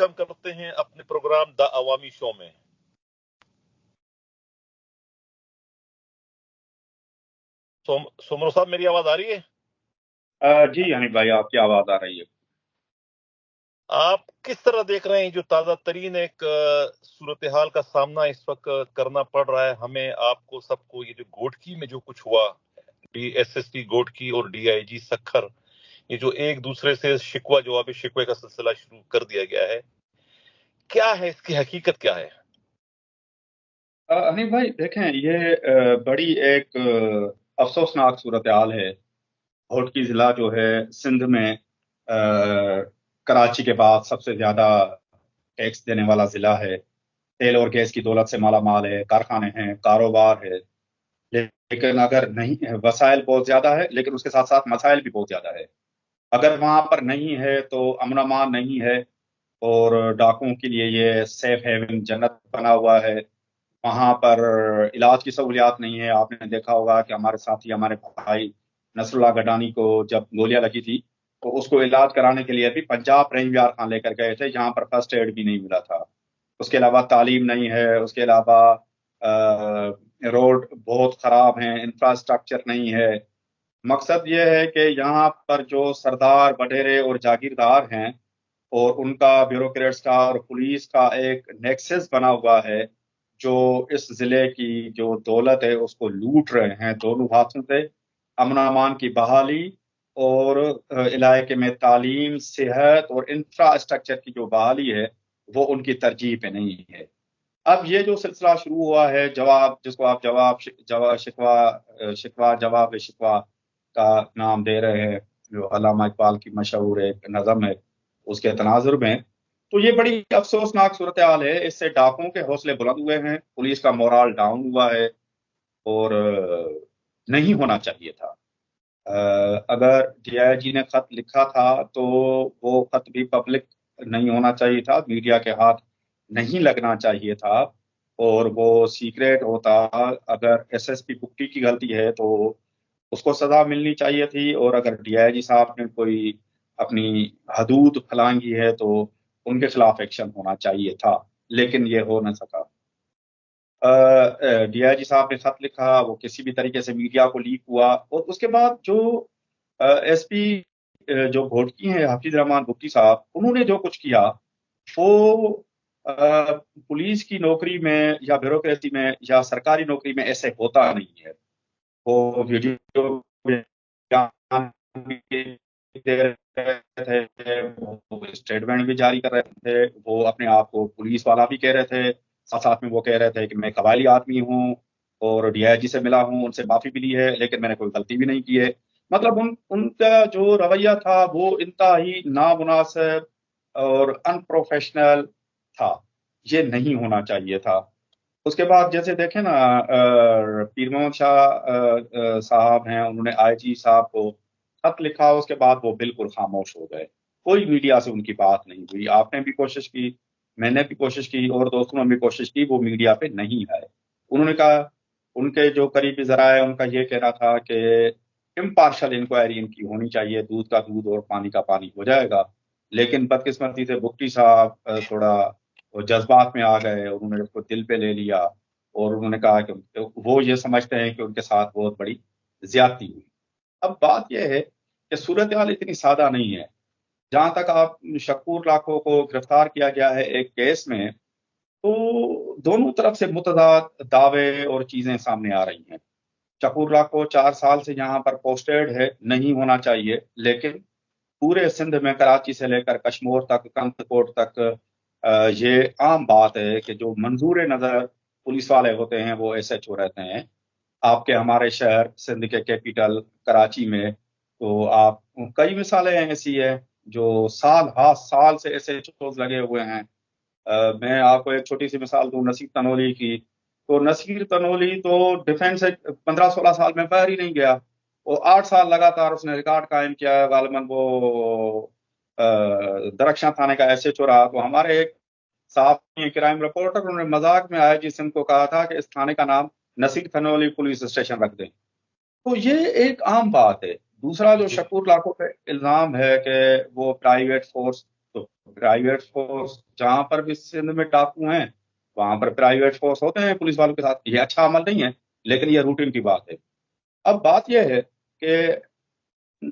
हम करते हैं अपने प्रोग्राम द अवामी शो में। सोमरो साहब, मेरी आवाज आ रही है? जी हनीफ भाई, आपकी आवाज आ रही है। आप किस तरह देख रहे हैं जो ताजा तरीन एक सूरत हाल का सामना इस वक्त करना पड़ रहा है हमें, आपको सबको? ये जो घोटकी में जो कुछ हुआ, DSSP घोटकी और DIG सखर, ये जो एक दूसरे से शिकवा जवाबी शिकवे का सिलसिला शुरू कर दिया गया है, क्या है इसकी हकीकत, क्या है? हनीफ भाई देखें, ये बड़ी एक अफसोसनाक सूरत हाल है। घोटकी जिला जो है सिंध में कराची के बाद सबसे ज्यादा टैक्स देने वाला जिला है। तेल और गैस की दौलत से माला माल है, कारखाने हैं, कारोबार है। लेकिन अगर नहीं, वसाइल बहुत ज्यादा है, लेकिन उसके साथ साथ मसाइल भी बहुत ज्यादा है। अगर वहां पर नहीं है तो अमन अमान नहीं है, और डाकुओं के लिए ये सेफ हेवन जन्नत बना हुआ है। वहां पर इलाज की सहूलियात नहीं है। आपने देखा होगा कि हमारे साथी, हमारे भाई नसरुल्लाह गडानी को जब गोलियां लगी थी तो उसको इलाज कराने के लिए भी पंजाब रेंज कारखाना लेकर गए थे, जहां पर फर्स्ट एड भी नहीं मिला था। उसके अलावा तालीम नहीं है, उसके अलावा रोड बहुत खराब हैं, इंफ्रास्ट्रक्चर नहीं है। मकसद ये है कि यहाँ पर जो सरदार बटेरे और जागीरदार हैं और उनका ब्यूरोक्रेट्स का और पुलिस का एक नेक्सस बना हुआ है, जो इस जिले की जो दौलत है उसको लूट रहे हैं दोनों हाथों से। अमन अमान की बहाली और इलाके में तालीम, सेहत और इंफ्रास्ट्रक्चर की जो बहाली है वो उनकी तरजीह पे नहीं है। अब ये जो सिलसिला शुरू हुआ है, जवाब जिसको आप शिकवा जवाब शिकवा का नाम दे रहे हैं, जो अल्लामा इकबाल की मशहूर एक नज़म है, उसके तनाजुर में, तो ये बड़ी अफसोसनाक सूरत हाल है। इससे डाकुओं के हौसले बुलंद हुए हैं, पुलिस का मोराल डाउन हुआ है, और नहीं होना चाहिए था। अगर DIG ने खत लिखा था तो वो खत भी पब्लिक नहीं होना चाहिए था, मीडिया के हाथ नहीं लगना चाहिए था, और वो सीक्रेट होता। अगर SSP बुक्टी की गलती है तो उसको सजा मिलनी चाहिए थी, और अगर DIG साहब ने कोई अपनी हदूद फलांगी है तो उनके खिलाफ एक्शन होना चाहिए था, लेकिन ये हो न सका। DIG साहब ने खत लिखा, वो किसी भी तरीके से मीडिया को लीक हुआ, और उसके बाद जो SP जो घोटकी हैं हाफिज रहमान भुट्टी साहब, उन्होंने जो कुछ किया वो पुलिस की नौकरी में या ब्यूरोक्रेसी में या सरकारी नौकरी में ऐसे होता नहीं है। वो वीडियो बयान भी दे रहे थे, वो स्टेटमेंट भी जारी कर रहे थे, वो अपने आप को पुलिस वाला भी कह रहे थे, साथ साथ में वो कह रहे थे कि मैं कबायली आदमी हूँ और DIG से मिला हूँ, उनसे माफी भी ली है, लेकिन मैंने कोई गलती भी नहीं की है। मतलब उनका जो रवैया था वो इंतहाई नामुनासिब और अनप्रोफेशनल था। ये नहीं होना चाहिए था। उसके बाद जैसे देखें ना, पीर मोहम्मद शाह साहब हैं, उन्होंने IG साहब को खत लिखा, उसके बाद वो बिल्कुल खामोश हो गए। कोई मीडिया से उनकी बात नहीं हुई। आपने भी कोशिश की, मैंने भी कोशिश की, और दोस्तों ने भी कोशिश की, वो मीडिया पे नहीं आए। उन्होंने कहा, उनके जो करीबी जरा है उनका ये कहना था कि इम्पार्शल इंक्वायरी इनकी होनी चाहिए, दूध का दूध और पानी का पानी हो जाएगा। लेकिन बदकिस्मती से भुट्टी साहब थोड़ा वो जज्बात में आ गए, उन्होंने उसको दिल पे ले लिया, और उन्होंने कहा कि वो ये समझते हैं कि उनके साथ बहुत बड़ी ज्यादती हुई। अब बात यह है कि सूरत हाल इतनी सादा नहीं है। जहां तक आप शकूर लाखों को गिरफ्तार किया गया है एक केस में, तो दोनों तरफ से मुतजाद दावे और चीजें सामने आ रही हैं। शकूर लाखों 4 साल से यहाँ पर पोस्टेड है, नहीं होना चाहिए, लेकिन पूरे सिंध में कराची से लेकर कश्मीर तक, कंथकोट तक ये आम बात है कि जो मंजूर नजर पुलिस वाले होते हैं वो SHO रहते हैं। आपके हमारे शहर सिंध के कैपिटल कराची में तो आप कई मिसालें ऐसी है जो साल हाँ साल से SHOs लगे हुए हैं। मैं आपको एक छोटी सी मिसाल दूं नसीर तनोली की। तो नसीर तनोली तो डिफेंस से 15-16 साल में बाहर ही नहीं गया। वो 8 साल लगातार उसने रिकॉर्ड कायम किया। गालिबन वो दरख्शां थाने का SHO रहा। तो हमारे एक साहब क्राइम रिपोर्टर, उन्होंने मजाक में IG सिंध को कहा था कि इस थाने का नाम नसीर तनोली पुलिस स्टेशन रख दें। तो ये एक आम बात है। दूसरा जो शकूर लाखों पे इल्जाम है कि वो प्राइवेट फोर्स, तो प्राइवेट फोर्स जहां पर भी सिंध में डाकू हैं वहां पर प्राइवेट फोर्स होते हैं पुलिस वालों के साथ। ये अच्छा अमल नहीं है, लेकिन ये रूटीन की बात है। अब बात यह है कि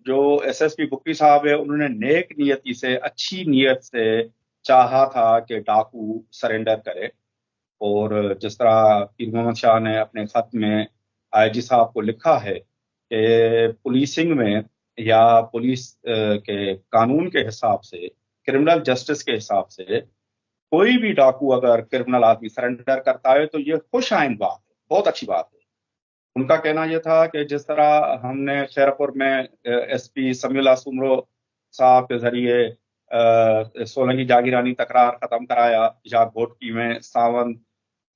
जो एसएसपी बुक्की साहब है उन्होंने नेक नियति से, अच्छी नीयत से चाहा था कि डाकू सरेंडर करे। और जिस तरह पीर मोहम्मद शाह ने अपने खत में आईजी साहब को लिखा है कि पुलिसिंग में या पुलिस के कानून के हिसाब से, क्रिमिनल जस्टिस के हिसाब से, कोई भी डाकू अगर क्रिमिनल आदमी सरेंडर करता है तो ये खुश आइंद बात है, बहुत अच्छी बात है। उनका कहना यह था कि जिस तरह हमने खैरपुर में एसपी समीउल्लाह सुमरो साहब के जरिए सोलंकी जागीरानी तकरार खत्म कराया, या घोटकी में सावंत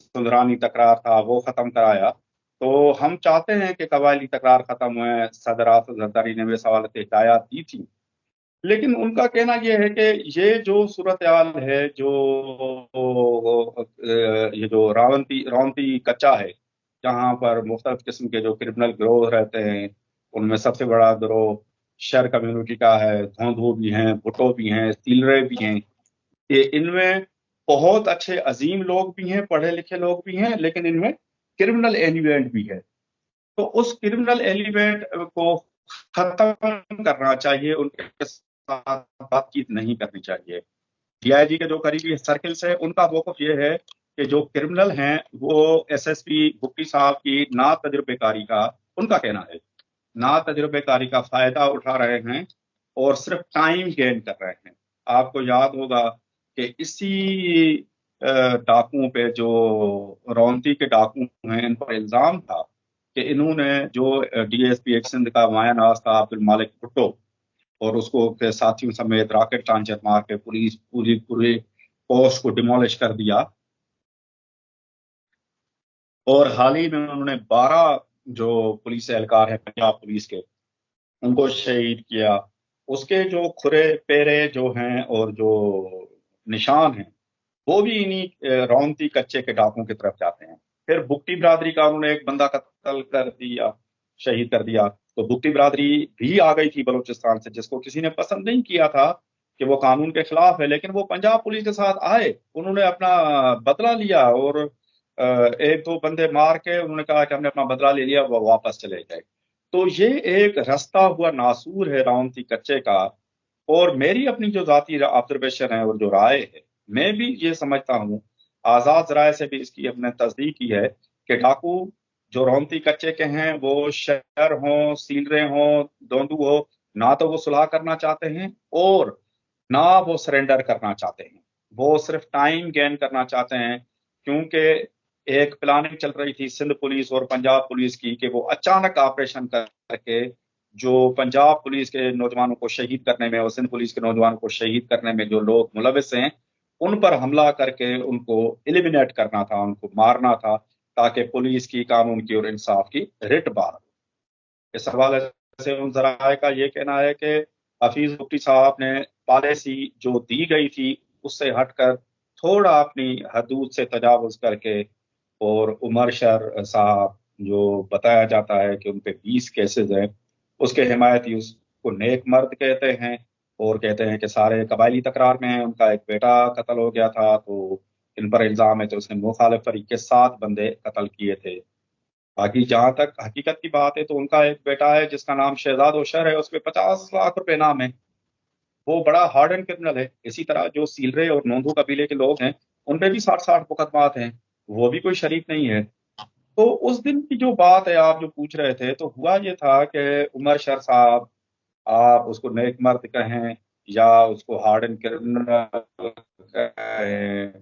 सुंदरानी तकरार था वो खत्म कराया, तो हम चाहते हैं कि कबायली तकरार खत्म हुए। सदर आसद जरदारी ने भी सवाल हिदायत दी थी। लेकिन उनका कहना यह है कि ये जो सूरत हाल है, ये जो रावंती कच्चा है, जहाँ पर मुख्तलिफ किस्म के जो क्रिमिनल गिरोह रहते हैं, उनमें सबसे बड़ा गिरोह शहर कम्युनिटी का है। धौंधू भी हैं, भुट्टो भी हैं, सीलरे भी हैं। ये इनमें बहुत अच्छे अजीम लोग भी हैं, पढ़े लिखे लोग भी हैं, लेकिन इनमें क्रिमिनल एलिमेंट भी है। तो उस क्रिमिनल एलिमेंट को खत्म करना चाहिए, उनके साथ बातचीत नहीं करनी चाहिए। डीआईजी के जो करीबी सर्किल्स है उनका मौक़िफ़ ये है कि जो क्रिमिनल हैं वो एसएसपी बुक्की साहब की ना तजुर्बेकारी का, उनका कहना है, ना तजुर्बेकारी का फायदा उठा रहे हैं और सिर्फ टाइम गेन कर रहे हैं। आपको याद होगा कि इसी डाकुओं पे, जो रौनती के डाकू हैं, इन पर इल्जाम था कि इन्होंने जो डीएसपी एक सिंध का माया नवाज था अब्दुल मालिक भुट्टो, और उसको के साथियों समेत रॉकेट लॉन्चर मार के पुलिस पूरी पोस्ट को डिमोलिश कर दिया। और हाल ही में उन्होंने 12 जो पुलिस एहलकार है पंजाब पुलिस के, उनको शहीद किया। उसके जो खुरे पेरे जो हैं और जो निशान हैं वो भी इन्हीं रौनती कच्चे के डाकों की तरफ जाते हैं। फिर बुक्टी बिरादरी का उन्होंने एक बंदा कत्ल कर दिया, शहीद कर दिया। तो बुक्टी बिरादरी भी आ गई थी बलूचिस्तान से, जिसको किसी ने पसंद नहीं किया था कि वो कानून के खिलाफ है, लेकिन वो पंजाब पुलिस के साथ आए, उन्होंने अपना बदला लिया और एक दो बंदे मार के उन्होंने कहा कि हमने अपना बदला ले लिया, वो वापस चले गए। तो ये एक रास्ता हुआ नासूर है रावंती कच्चे का। और मेरी अपनी जो जाती ऑब्जर्वेशन है और जो राय है, मैं भी ये समझता हूँ, आजाद राय से भी इसकी अपने तस्दीक की है कि डाकू जो रौनती कच्चे के हैं, वो शहर हों, सीलरे हों, दोंदू हो, ना तो वो सुलह करना चाहते हैं और ना वो सरेंडर करना चाहते हैं। वो सिर्फ टाइम गेन करना चाहते हैं, क्योंकि एक प्लानिंग चल रही थी सिंध पुलिस और पंजाब पुलिस की कि वो अचानक ऑपरेशन करके जो पंजाब पुलिस के नौजवानों को शहीद करने में और सिंध पुलिस के नौजवानों को शहीद करने में जो लोग मुलविस हैं, उन पर हमला करके उनको एलिमिनेट करना था, उनको मारना था, ताकि पुलिस की, कानून की और इंसाफ की रिट बहाल। इस हवाले से उन जराए का ये कहना है कि हफीज बुक्टी साहब ने पॉलिसी जो दी गई थी उससे हटकर थोड़ा अपनी हदूद से तजावुज करके, और उमर शर साहब जो बताया जाता है कि उन पे 20 केसेस हैं, उसके हिमायती उसको नेक मर्द कहते हैं और कहते हैं कि सारे कबायली तकरार में हैं। उनका एक बेटा कत्ल हो गया था, तो इन पर इल्जाम है कि उसने मुखालिफ फरीक के 7 बंदे कत्ल किए थे। बाकी जहां तक हकीकत की बात है तो उनका एक बेटा है जिसका नाम शहजाद ओशर है, उसपे 50 लाख रुपए नाम है। वो बड़ा हार्ड एंड क्रिमिनल है। इसी तरह जो सीलरे और नोंदू कबीले के लोग हैं उन पे भी 60 मुकदमात हैं, वो भी कोई शरीफ नहीं है। तो उस दिन की जो बात है, आप जो पूछ रहे थे, तो हुआ ये था कि उमर शर साहब, आप उसको नेक मर्द कहें या उसको हार्ड एंड क्रिमिनल कहें,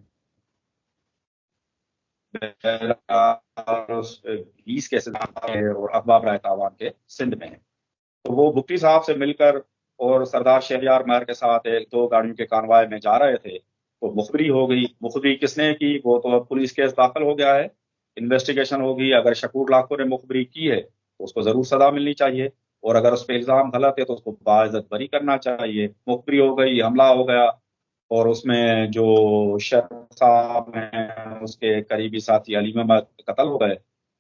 20 केसेस और अखबार राय तावान के सिंध में है। तो वो भुट्टी साहब से मिलकर और सरदार शहरियार महर के साथ एक 2 गाड़ियों के कानवाय में जा रहे थे, तो मुखबरी हो गई। मुखबरी किसने की, वो तो अब पुलिस केस दाखिल हो गया है, इन्वेस्टिगेशन होगी। अगर शकूर लाखों ने मुखबरी की है तो उसको जरूर सजा मिलनी चाहिए, और अगर उस पर इल्जाम गलत है तो उसको बाइज्जत बरी करना चाहिए। मुखबरी हो गई, हमला हो गया, और उसमें जो शर साहब हैं उसके करीबी साथी अली महमद कत्ल हो गए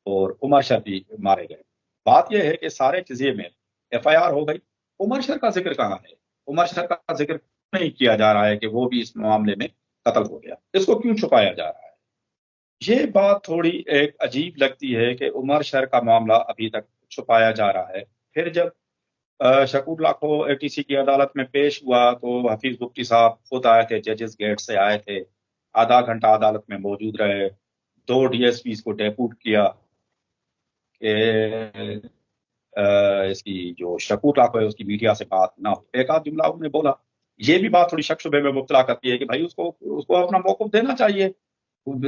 और उमर शर भी मारे गए। बात यह है कि सारे चीजें में एफआईआर हो गई, उमर शर का जिक्र कहाँ है? उमर शर का जिक्र نہیں کیا جا رہا ہے کہ وہ بھی اس معاملے میں قتل ہو گیا، اس کو کیوں چھپایا جا رہا ہے؟ یہ بات تھوڑی ایک عجیب لگتی ہے کہ عمر شر کا معاملہ ابھی تک چھپایا جا رہا ہے۔ پھر جب شکور لاکھو اے ٹی سی کی عدالت میں پیش ہوا تو حفیظ بگٹی صاحب خود آئے تھے، ججز گیٹ سے آئے تھے، آدھا گھنٹہ عدالت میں موجود رہے، 2 ڈی ایس پیز کو ڈیپوٹ کیا کہ اس کی جو شکور لاکھو ہے اس کی میڈیا سے بات نہ ہو۔ ایک آدھ جملہ انہوں نے بولا، یہ بھی بات تھوڑی شک شبے میں مبتلا کرتی ہے کہ بھائی اس کو اپنا موقف دینا چاہیے۔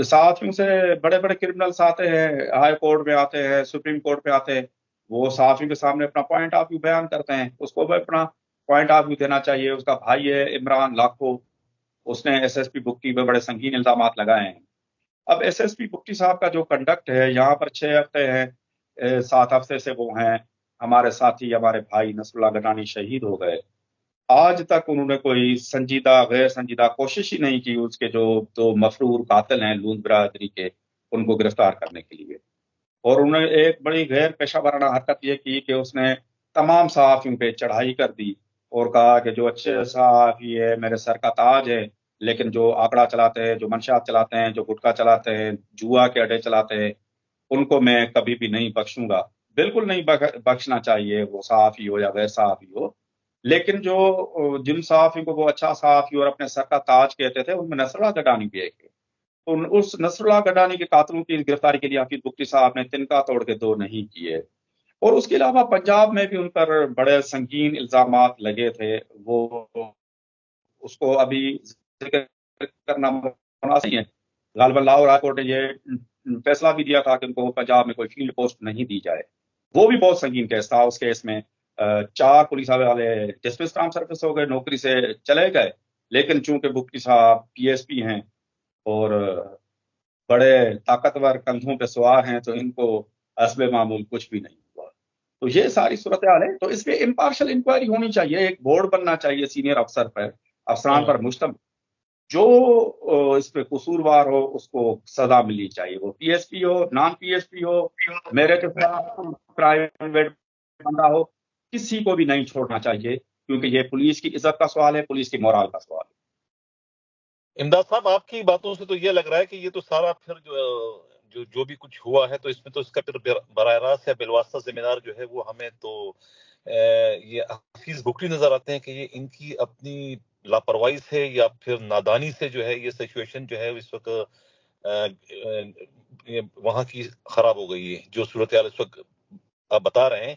صحافیوں سے بڑے بڑے کرمنلز آتے ہیں، ہائی کورٹ میں آتے ہیں، سپریم کورٹ پہ آتے ہیں، وہ صحافیوں کے سامنے اپنا پوائنٹ آف ویو بیان کرتے ہیں، اس کو بھی اپنا پوائنٹ آف ویو دینا چاہیے۔ اس کا بھائی ہے عمران لاکھو، اس نے ایس ایس پی بگٹی پہ بڑے سنگین الزامات لگائے ہیں۔ اب ایس ایس پی بگٹی صاحب کا جو کنڈکٹ ہے، یہاں پر 6 ہفتے ہیں، 7 ہفتے سے وہ ہیں، ہمارے ساتھی ہمارے بھائی نصر اللہ گنانی شہید ہو گئے، آج تک انہوں نے کوئی سنجیدہ غیر سنجیدہ کوشش ہی نہیں کی اس کے جو 2 مفرور قاتل ہیں لون برادری کے، ان کو گرفتار کرنے کے لیے۔ اور انہوں نے ایک بڑی غیر پیشہ ورانہ حرکت یہ کی کہ اس نے تمام صحافیوں پہ چڑھائی کر دی اور کہا کہ جو اچھے صحافی ہے میرے سر کا تاج ہے، لیکن جو آکڑا چلاتے ہیں، جو منشیات چلاتے ہیں، جو گٹکا چلاتے ہیں، جوا کے اڈے چلاتے ہیں، ان کو میں کبھی بھی نہیں بخشوں گا۔ بالکل نہیں بخشنا چاہیے، وہ صحافی ہو یا غیر صحافی ہو، لیکن جو جن صحافی کو وہ اچھا صحافی اور اپنے سر کا تاج کہتے تھے، ان میں نصر اللہ گڈانی بھی ایک ہے۔ تو اس نصر اللہ گڈانی کے قاتلوں کی گرفتاری کے لیے حفیظ بگٹی صاحب نے تنکا توڑ کے 2 نہیں کیے، اور اس کے علاوہ پنجاب میں بھی ان پر بڑے سنگین الزامات لگے تھے، وہ اس کو ابھی ذکر کرنا مناسب نہیں ہے۔ غالباً لاہور ہائی کورٹ نے یہ فیصلہ بھی دیا تھا کہ ان کو پنجاب میں کوئی فیلڈ پوسٹ نہیں دی جائے، وہ بھی بہت سنگین کیس تھا۔ اس کیس میں 4 پولیس والے ڈسمس ٹرانسفر سروس ہو گئے، نوکری سے چلے گئے، لیکن چونکہ بگٹی صاحب پی ایس پی ہیں اور بڑے طاقتور کندھوں پہ سوار ہیں تو ان کو حسب معمول کچھ بھی نہیں ہوا۔ تو یہ ساری صورتحال ہے، تو اس پہ امپارشل انکوائری ہونی چاہیے، ایک بورڈ بننا چاہیے سینئر افسران پر مشتمل، جو اس پہ قصوروار ہو اس کو سزا ملنی چاہیے، وہ پی ایس پی ہو، نان پی ایس پی ہو، میرے کے پرائیویٹ بندہ ہو، کسی کو بھی نہیں چھوڑنا چاہیے، کیونکہ یہ پولیس کی عزت کا سوال ہے، پولیس کی مورال کا سوال ہے۔ امداد صاحب، آپ کی باتوں سے تو یہ لگ رہا ہے کہ یہ تو سارا پھر جو بھی کچھ ہوا ہے تو اس میں تو اس کا پھر براہ راست یا بالواسطہ ذمہ دار جو ہے وہ ہمیں تو یہ حفیظ بگٹی نظر آتے ہیں کہ یہ ان کی اپنی لاپرواہی سے یا پھر نادانی سے جو ہے یہ سچویشن جو ہے اس وقت وہاں کی خراب ہو گئی ہے۔ جو صورتحال اس وقت آپ بتا رہے ہیں،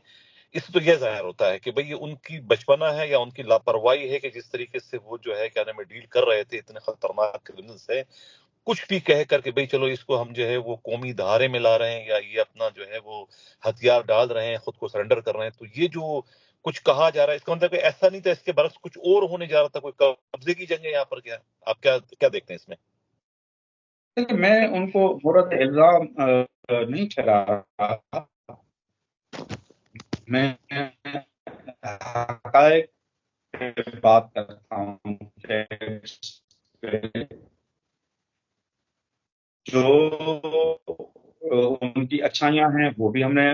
اس سے تو یہ ظاہر ہوتا ہے کہ بھئی یہ ان کی بچپنا ہے یا ان کی لاپرواہی ہے کہ جس طریقے سے وہ جو ہے کیا نام ہے ڈیل کر رہے تھے اتنے خطرناک کرمنل سے، کچھ بھی کہہ کر کے بھئی چلو اس کو ہم جو ہے وہ قومی دھارے میں لا رہے ہیں یا یہ اپنا جو ہے وہ ہتھیار ڈال رہے ہیں، خود کو سرنڈر کر رہے ہیں۔ تو یہ جو کچھ کہا جا رہا ہے اس کا مطلب کہ ایسا نہیں تھا، اس کے برعکس کچھ اور ہونے جا رہا تھا، کوئی قبضے کی جنگ ہے یہاں پر کیا؟ آپ کیا دیکھتے ہیں اس میں؟ میں ان کو مورد الزام نہیں ٹھہرا رہا، میں حقائق پہ بات کرتا ہوں، جو ان کی اچھائیاں ہیں وہ بھی ہم نے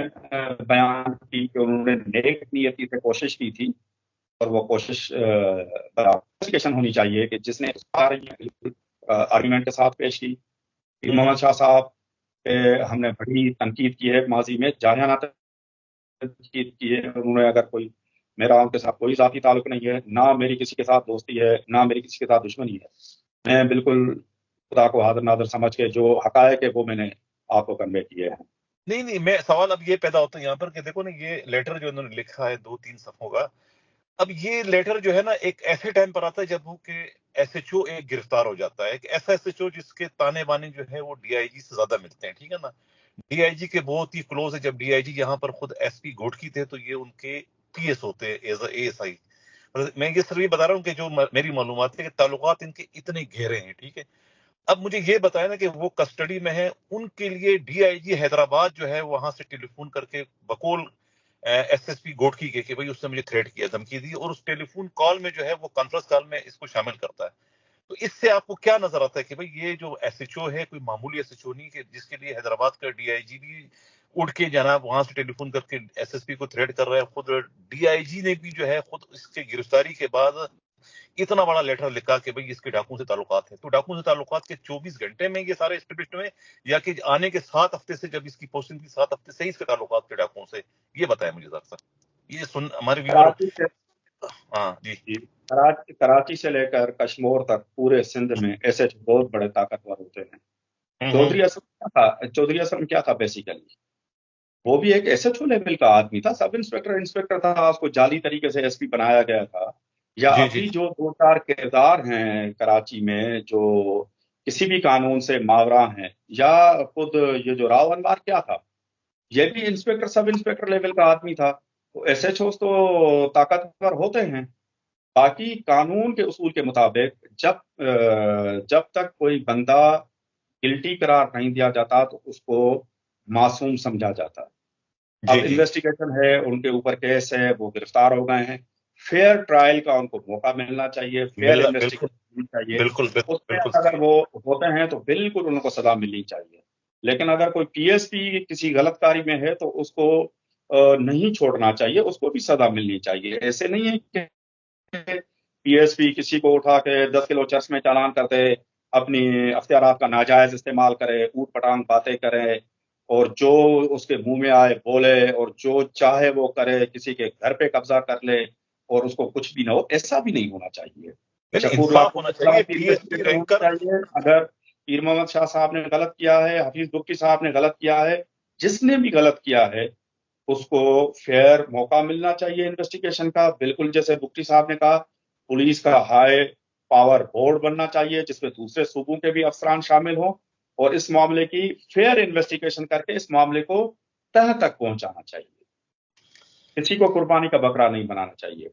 بیان کی کہ انہوں نے نیک نیتی سے کوشش کی تھی، اور وہ کوشش برابر ہونی چاہیے کہ جس نے آرگومنٹ کے ساتھ پیش کی۔ محمد شاہ صاحب پہ ہم نے بڑی تنقید کی ہے ماضی میں، جارحانہ تنقید کی ہے۔ انہوں نے اگر کوئی، میرا ان کے ساتھ کوئی ذاتی تعلق نہیں ہے، نہ میری کسی کے ساتھ دوستی ہے، نہ میری کسی کے ساتھ دشمنی ہے، میں بالکل خدا کو حاضر ناظر سمجھ کے جو حقائق ہے وہ میں نے آپ کو کنوے کیے ہیں۔ نہیں، میں سوال اب یہ پیدا ہوتا ہے یہاں پر کہ دیکھو نا، یہ لیٹر جو انہوں نے لکھا ہے 2-3 صفحوں کا، اب یہ لیٹر جو ہے نا ایک ایسے ٹائم پر آتا ہے جب وہ کہ ایس ایچ او ایک گرفتار ہو جاتا ہے، ایک ایسا ایس ایچ او جس کے تانے بانے جو ہے وہ ڈی آئی جی سے زیادہ ملتے ہیں، ٹھیک ہے نا؟ ڈی آئی جی کے بہت ہی کلوز ہے، جب ڈی آئی جی یہاں پر خود ایس پی گھوٹکی تھے تو یہ ان کے پی ایس ہوتے ایز اے ایس آئی۔ میں یہ صرف یہ بتا رہا ہوں کہ جو میری معلومات ہے کہ تعلقات ان کے اتنے گہرے ہیں، ٹھیک ہے؟ اب مجھے یہ بتایا نا کہ وہ کسٹڈی میں ہے، ان کے لیے ڈی آئی جی حیدرآباد جو ہے وہاں سے ٹیلی فون کر کے بقول ایس ایس پی گھوٹکی کے کہ بھئی اس نے مجھے تھریٹ کیا، دھمکی دی، اور اس ٹیلی فون کال میں جو ہے وہ کانفرنس کال میں اس کو شامل کرتا ہے۔ تو اس سے آپ کو کیا نظر آتا ہے کہ بھئی یہ جو ایس ایچ او ہے کوئی معمولی ایس ایچ او نہیں کہ جس کے لیے حیدرآباد کا ڈی آئی جی بھی اٹھ کے جناب وہاں سے ٹیلی فون کر کے ایس ایس پی کو تھریٹ کر رہا ہے، خود ڈی آئی جی نے بھی جو ہے خود اس کے گرفتاری کے بعد اتنا بڑا لیٹر لکھا کہ بھئی اس کے ڈاکو سے تعلقات ہیں. تو ڈاکو سے تعلقات کے 24 گھنٹے میں یہ سارے اسٹیبلشڈ ہوئے یا کہ آنے کے 7 ہفتے سے جب اس کی پوسٹنگ تھی 7 ہفتے سے ہی اس کے تعلقات کے ڈاکو سے؟ یہ بتائیں مجھے ذرا سا. یہ ہمارے ویور. کراچی سے ہاں جی. جی، کراچی سے لے کر کشمور تک پورے سندھ میں ایسے بہت بڑے طاقتور ہوتے ہیں. چودھری اسلم کیا تھا بیسیکلی؟ وہ بھی ایک ایس ایچ او لیول کا آدمی تھا، سب انسپیکٹر تھا، اس کو جعلی طریقے سے ایس پی بنایا گیا تھا. یا جی ابھی جو 2-4 کردار ہیں کراچی میں جو کسی بھی قانون سے ماورا ہیں، یا خود یہ جو راؤ انوار کیا تھا، یہ بھی سب انسپیکٹر لیول کا آدمی تھا. تو ایس ایچ اوز تو طاقتور ہوتے ہیں. باقی قانون کے اصول کے مطابق جب تک کوئی بندہ گلٹی قرار نہیں دیا جاتا تو اس کو معصوم سمجھا جاتا ہے. اب انویسٹیگیشن ہے، ان کے اوپر کیس ہے، وہ گرفتار ہو گئے ہیں، فیئر ٹرائل کا ان کو موقع ملنا چاہیے، فیئر انویسٹیگیشن ہونی چاہیے. بالکل اس میں بالکل اگر وہ ہوتے ہیں تو بالکل ان کو سزا ملنی چاہیے. لیکن اگر کوئی پی ایس پی کسی غلط کاری میں ہے تو اس کو نہیں چھوڑنا چاہیے، اس کو بھی سزا ملنی چاہیے. ایسے نہیں ہے کہ پی ایس پی کسی کو اٹھا کے 10 کلو چرس میں چالان کر دے، اپنی اختیارات کا ناجائز استعمال کرے، اوٹ پٹانگ باتیں کرے اور جو اس کے منہ میں آئے بولے اور جو چاہے وہ کرے، کسی کے گھر پہ قبضہ کر لے اور اس کو کچھ بھی نہ ہو. ایسا بھی نہیں ہونا چاہیے. شکور انصاف ہونا چاہیے. کی پی ایس پی انویسٹیگیشن ہونی رینکر. چاہیے. اگر پیر محمد شاہ صاحب نے غلط کیا ہے، حفیظ بگٹی صاحب نے غلط کیا ہے، جس نے بھی غلط کیا ہے اس کو فیئر موقع ملنا چاہیے انویسٹیگیشن کا. بالکل جیسے بگٹی صاحب نے کہا، پولیس کا ہائی پاور بورڈ بننا چاہیے جس میں دوسرے صوبوں کے بھی افسران شامل ہوں اور اس معاملے کی فیئر انویسٹیگیشن کر کے اس معاملے کو تہ تک پہنچانا چاہیے. کسی کو قربانی کا بکرا نہیں بنانا چاہیے.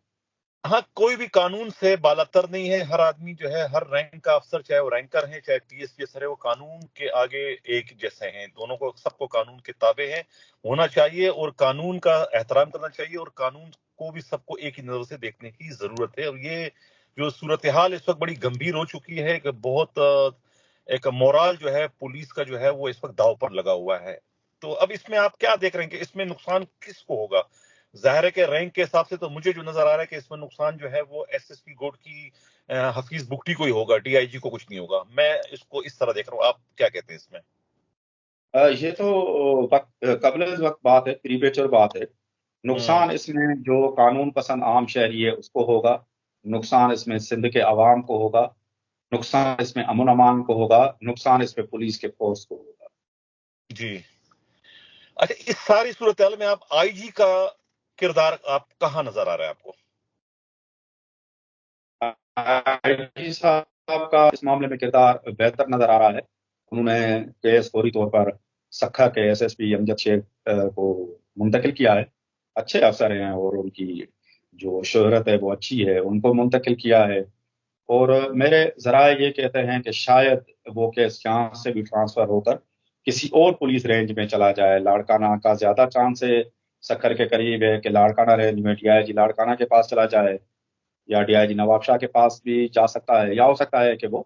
ہاں، کوئی بھی قانون سے بالاتر نہیں ہے. ہر آدمی جو ہے، ہر رینک کا افسر، چاہے وہ رینکر ہے چاہے پی ایس پی افسر ہے، وہ قانون کے آگے ایک جیسے ہیں. دونوں کو، سب کو قانون کے تابع ہیں ہونا چاہیے اور قانون کا احترام کرنا چاہیے اور قانون کو بھی سب کو ایک ہی نظر سے دیکھنے کی ضرورت ہے. اور یہ جو صورتحال اس وقت بڑی گمبھیر ہو چکی ہے کہ بہت ایک مورال جو ہے پولیس کا جو ہے وہ اس وقت داؤ پر لگا ہوا ہے. تو اب اس میں آپ کیا دیکھ رہے ہیں کہ اس میں نقصان کس کو ہوگا؟ ظاہر ہے کہ رینک کے حساب سے تو مجھے جو نظر آ رہا ہے کہ اس میں نقصان جو ہے وہ ایس ایس پی گوڈ کی حفیظ بگٹی کو ہی ہوگا، ڈی آئی جی کو کچھ نہیں ہوگا. میں اس کو اس طرح دیکھ رہا ہوں. آپ کیا کہتے ہیں اس میں؟ یہ تو قبل از وقت بات ہے، پریمیچر بات ہے. نقصان اس میں جو قانون پسند عام شہری ہے اس کو ہوگا، نقصان اس میں سندھ کے عوام کو ہوگا، نقصان اس میں امن امان کو ہوگا، نقصان اس میں پولیس کے فورس کو ہوگا. جی. اچھا، اس ساری صورتحال میں آپ آئی جی کا کردار آپ کہاں نظر آ رہا ہے آپ کو؟ آئی جی صاحب کا اس معاملے میں کردار بہتر نظر آ رہا ہے. انہوں نے کیس فوری طور پر سکھا کے ایس ایس پی امجد شیخ کو منتقل کیا ہے. اچھے افسر ہیں اور ان کی جو شہرت ہے وہ اچھی ہے، ان کو منتقل کیا ہے. اور میرے ذرائع یہ کہتے ہیں کہ شاید وہ کیس یہاں سے بھی ٹرانسفر ہو کر کسی اور پولیس رینج میں چلا جائے. لاڑکانہ کا زیادہ چانس ہے، سکھر کے قریب ہے کہ لاڑکانہ رینج میں ڈی آئی جی لاڑکانہ کے پاس چلا جائے یا ڈی آئی جی نواب شاہ کے پاس بھی جا سکتا ہے، یا ہو سکتا ہے کہ وہ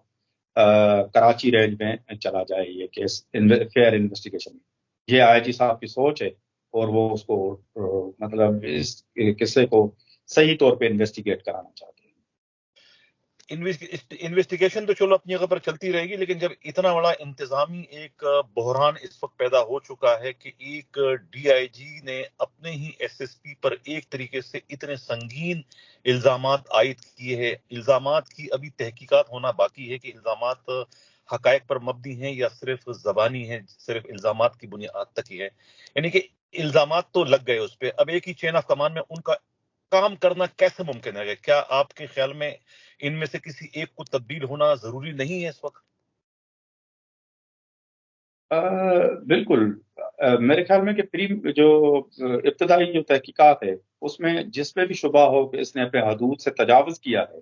کراچی رینج میں چلا جائے. یہ کیس فیئر انویسٹیگیشن میں یہ آئی جی صاحب کی سوچ ہے اور وہ اس کو مطلب اس قصے کو صحیح طور پہ انویسٹیگیٹ کرانا چاہتے ہیں. انویسٹیگیشن تو چلو اپنی جگہ پر چلتی رہے گی، لیکن جب اتنا بڑا انتظامی ایک بحران اس وقت پیدا ہو چکا ہے کہ ایک ڈی آئی جی نے اپنے ہی ایس ایس پی پر ایک طریقے سے اتنے سنگین الزامات عائد کیے ہیں، الزامات کی ابھی تحقیقات ہونا باقی ہے کہ الزامات حقائق پر مبنی ہیں یا صرف زبانی ہیں، صرف الزامات کی بنیاد تک ہی ہے. یعنی کہ الزامات تو لگ گئے اس پہ، اب ایک ہی چین آف کمانڈ میں ان کا کام کرنا کیسے ممکن ہے؟ کیا آپ کے خیال میں ان میں سے کسی ایک کو تبدیل ہونا ضروری نہیں ہے اس وقت؟ بالکل. میرے خیال میں کہ جو ابتدائی جو تحقیقات ہے اس میں جس پہ بھی شبہ ہو کہ اس نے اپنے حدود سے تجاوز کیا ہے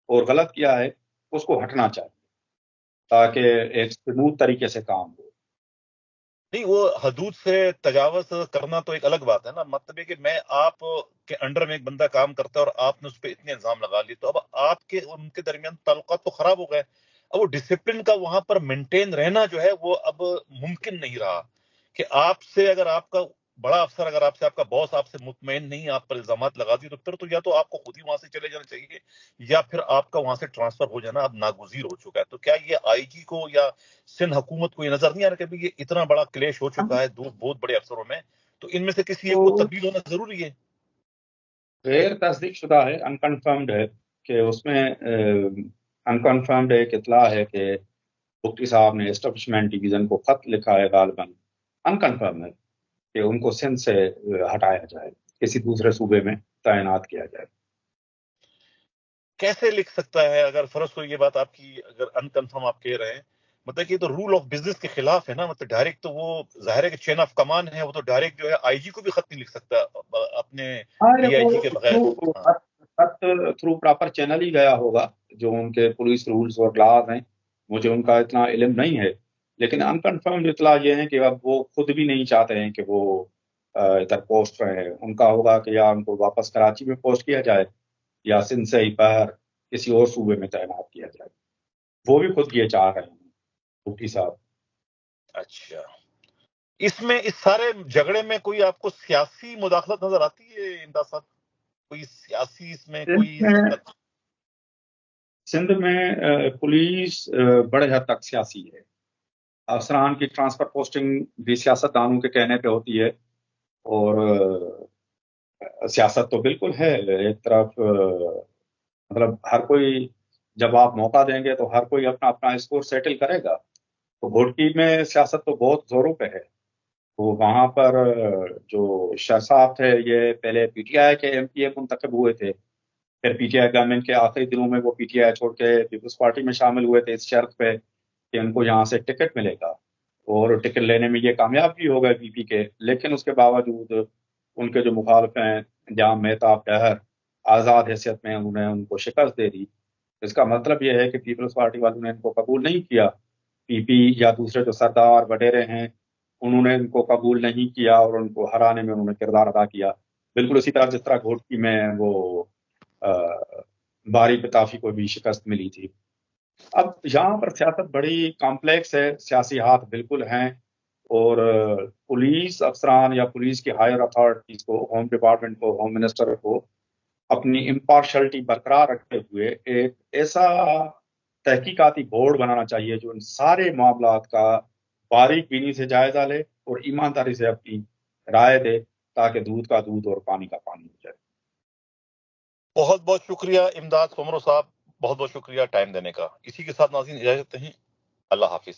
اور غلط کیا ہے اس کو ہٹنا چاہیے تاکہ ایک سموتھ طریقے سے کام ہو. نہیں، وہ حدود سے تجاوز کرنا تو ایک الگ بات ہے نا. مطلب ہے کہ میں آپ کے انڈر میں ایک بندہ کام کرتا ہے اور آپ نے اس پہ اتنے الزام لگا لیے تو اب آپ کے ان کے درمیان تعلقات تو خراب ہو گئے. اب وہ ڈسپلن کا وہاں پر مینٹین رہنا جو ہے وہ اب ممکن نہیں رہا کہ آپ سے اگر آپ کا बड़ा अफसर अगर आपसे, आपका बॉस आपसे मुतमईन नहीं, आप पर इल्जामात लगा दिए, तो फिर तो या तो आपको खुद ही वहां से चले जाना चाहिए, या फिर आपका वहां से ट्रांसफर हो जाना अब नागुजीर हो चुका है। तो क्या ये आईजी को या सिंध हुकूमत को ये नजर नहीं आ रहा कि भाई ये इतना बड़ा क्लेश हो चुका है दो बहुत बड़े अफसरों में, तो इनमें से किसी एक को तो तब्दील होना जरूरी है? गैर तस्दीक शुदा है, अनकन्फर्म्ड है कि उसमें अनकन्फर्म्ड एक इतला है कि मुफ्ती साहब ने एस्टेब्लिशमेंट डिवीजन को खत लिखा है, गालिबन अनकन्फर्म है कि उनको सिंध से हटाया जाए, किसी दूसरे सूबे में तैनात किया जाए। कैसे लिख सकता है? अगर फर्ज को ये बात आपकी अगर अनकन्फर्म आप कह रहे हैं, मतलब कि ये तो रूल ऑफ बिजनेस के खिलाफ है ना। मतलब डायरेक्ट तो वो जाहिर है कि चेन ऑफ कमान है, वो तो डायरेक्ट जो है आईजी को भी खत नहीं लिख सकता अपने हाँ, ये डीआईजी के बगैर। वो हाँ। खत थ्रू प्रॉपर चैनल ही गया होगा, जो उनके पुलिस रूल्स और लॉज हैं, मुझे उनका इतना इल्म नहीं है। लेकिन अनकन्फर्म्ड इतला ये है कि अब वो खुद भी नहीं चाहते हैं कि वो इधर पोस्ट रहे। उनका होगा कि या उनको वापस कराची में पोस्ट किया जाए या सिंध से ही बाहर किसी और सूबे में तैनात किया जाए। वो भी खुद ये चाह रहे हैं मुफ्ती साहब। अच्छा, इसमें इस सारे झगड़े में कोई आपको सियासी मुदाखलत नजर आती है इमदाद साहब? कोई सियासी इसमें सिंध कोई में शिरकत? सिंध में पुलिस बड़े हद तक सियासी है। अफसरान की ट्रांसफर पोस्टिंग भी सियासतदानों के कहने पे होती है, और सियासत तो बिल्कुल है। एक तरफ मतलब हर कोई, जब आप मौका देंगे तो हर कोई अपना अपना स्कोर सेटल करेगा। तो घोटकी में सियासत तो बहुत जोरों पे है। तो वहां पर जो शाह साहब थे, ये पहले पीटीआई के एमपीए मुंतखब हुए थे, फिर पीटीआई गवर्नमेंट के आखिरी दिनों में वो पीटीआई छोड़ के पीपल्स पार्टी में शामिल हुए थे इस शर्त पे कि उनको यहाँ से टिकट मिलेगा, और टिकट लेने में ये कामयाब भी हो गए पीपी के। लेकिन उसके बावजूद उनके जो मुखालिफ हैं, जहाँ मेहताब डहर, आज़ाद हैसियत में उन्होंने उनको शिकस्त दे दी। इसका मतलब यह है कि पीपल्स पार्टी वालों ने इनको कबूल नहीं किया। पीपी या दूसरे जो सरदार वडेरे हैं, उन्होंने इनको कबूल नहीं किया और उनको हराने में उन्होंने किरदार अदा किया। बिल्कुल इसी तरह जिस तरह घोटकी में वो अ, बारी पिताफी को भी शिकस्त मिली थी। अब यहाँ पर सियासत बड़ी कॉम्प्लेक्स है, सियासी हाथ बिल्कुल हैं, और पुलिस अफसरान या पुलिस की हायर अथॉरिटीज को, होम डिपार्टमेंट को, होम मिनिस्टर को अपनी इम्पार्शलिटी बरकरार रखते हुए एक ऐसा तहकीकाती बोर्ड बनाना चाहिए जो इन सारे मामलात का बारीक बीनी से जायजा ले और ईमानदारी से अपनी राय दे, ताकि दूध का दूध और पानी का पानी हो जाए। बहुत बहुत शुक्रिया इमदाद सोमरो साहब, बहुत बहुत शुक्रिया टाइम देने का। इसी के साथ नाज़रीन इजाजत नहीं, अल्लाह हाफिज।